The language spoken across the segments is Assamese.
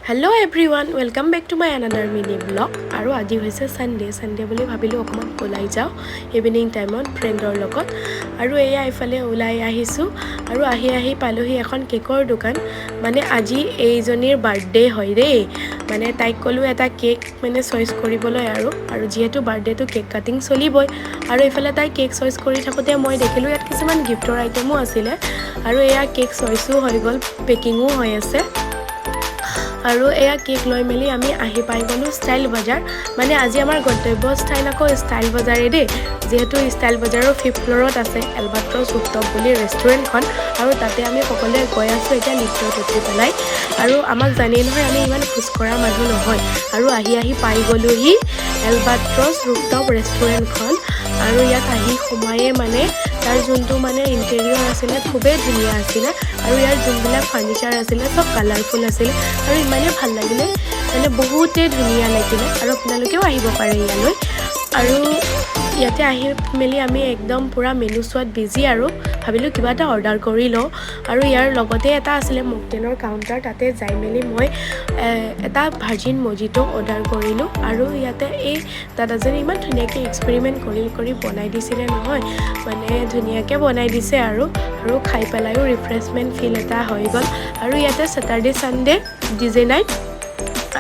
Hello everyone, welcome back to my another mini vlog. আৰু আজি হৈছে Sunday বুলি ভাবিলো অকমান ওলাই যাও ইভিনিং টাইমত ফ্ৰেণ্ডৰ লগত আৰু এয়া ইফালে ওলাই আহিছো আৰু আহি পালোহি এখন কেকৰ দোকান মানে আজি এইজনীৰ বাৰ্থডে হয় ৰে মানে তাইক কলো এটা কেক মানে চইচ কৰিবলৈ আৰু যেহেতু বাৰ্থডেটো কেক কাটিং চলিবই আৰু ইফালে তাই কেক চইচ কৰি থাকোতে মই দেখিলো ইয়াত কিছুমান গিফটৰ আইটেমো আছিলে আৰু এয়া কেক চইচো হৈ গল পেকিংও হৈ আছে আৰু এয়া কেক লৈ মেলি আমি আহি পাই গলো ষ্টাইল বজাৰ মানে আজি আমাৰ গন্তব্য স্থান আকৌ ষ্টাইল বজাৰে দে যেহেতু ষ্টাইল বজাৰৰ 5th ফ্লৰত আছে এলবাট্ৰছ ৰুফটপ বুলি ৰেষ্টুৰেণ্টখন আৰু তাতে আমি সকলোৱে গৈ আছো এতিয়া লিফ্টত উঠি পেলাই আৰু আমাক জানেই নহয় আমি ইমান খোজ কৰা মানুহ নহয় আৰু আহি পাই গলোহি এলবাট্ৰছ ৰুফটপ ৰেষ্টুৰেণ্টখন আৰু ইয়াত আহি সোমায়ে মানে তাৰ যোনটো মানে ইণ্টেৰিয়ৰ আছিলে খুবেই ধুনীয়া আছিলে আৰু ইয়াৰ যোনবিলাক ফাৰ্নিচাৰ আছিলে সব কালাৰফুল আছিলে আৰু ইমানে ভাল লাগিলে মানে বহুতে ধুনীয়া লাগিলে আৰু আপোনালোকেও আহিব পাৰে ইয়ালৈ আৰু ইয়াতে আহি মেলি আমি একদম পুৰা মেনু চোৱাত বিজি আৰু ভাবিলো কিবা এটা অৰ্ডাৰ কৰি লওঁ আৰু ইয়াৰ লগতে এটা আছিলে মকটেলৰ কাউণ্টাৰ তাতে যাই মেলি মই এটা ভাৰ্জিন মজিটো অৰ্ডাৰ কৰিলো আৰু ইয়াতে এই দাদাজনে ইমান ধুনীয়াকৈ এক্সপেৰিমেণ্ট কৰি বনাই দিছিলে নহয় মানে ধুনীয়াকৈ বনাই দিছে আৰু খাই পেলাইও ৰিফ্ৰেছমেণ্ট ফিল এটা হৈ গ'ল আৰু ইয়াতে স্যাটাৰডে সানডে ডিজে নাইট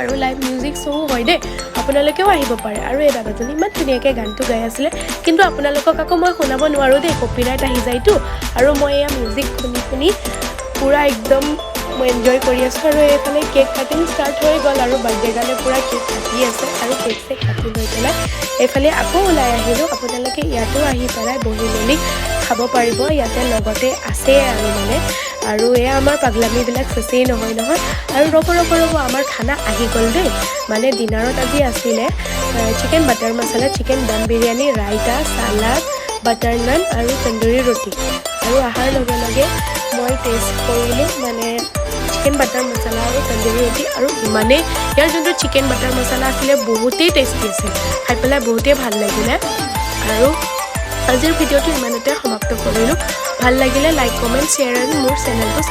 আৰু লাইভ মিউজিক শ্ব' হয় দেই আপোনালোকেও আহিব পাৰে আৰু এই দাদাজনী ইমান ধুনীয়াকৈ গানটো গাই আছিলে কিন্তু আপোনালোকক আকৌ মই শুনাব নোৱাৰোঁ দেই কপিৰাইট আহি যায়তো আৰু মই এয়া মিউজিক শুনি পুৰা একদম মই এনজয় কৰি আছোঁ আৰু এইফালে কেক কাটিং ষ্টাৰ্ট হৈ গ'ল আৰু বাৰ্থডে গানে পুৰা কেক কাটি আছে আৰু কেক কাটি লৈ পেলাই এইফালে আকৌ ওলাই আহিলোঁ আপোনালোকে ইয়াতো আহি পেলাই বহি মেলি খাব পাৰিব ইয়াতে লগতে আছে আৰু মানে আৰু এয়া আমাৰ পাগলামিবিলাক চেচেই নহয় আৰু ৰ'ব আমাৰ খানা আহি গ'ল দেই মানে ডিনাৰত আজি আছিলে চিকেন বাটাৰ মছলা চিকেন দম বিৰিয়ানী ৰাইতা চালাড বাটাৰ নান আৰু তন্দুৰী ৰুটি আৰু অহাৰ লগে লগে মই টেষ্ট কৰিলোঁ মানে চিকেন বাটাৰ মছলা আৰু তন্দুৰী ৰুটি আৰু ইমানেই ইয়াৰ যোনটো চিকেন বাটাৰ মছলা আছিলে বহুতেই টেষ্টি আছিল খাই পেলাই বহুতেই ভাল লাগিলে আৰু আজিৰ ভিডিঅ'টো ইমানতে সমাপ্ত কৰিলোঁ ভাল লাগিলে লাইক কমেণ্ট শ্বেয়াৰ আৰু মোৰ চেনেলটো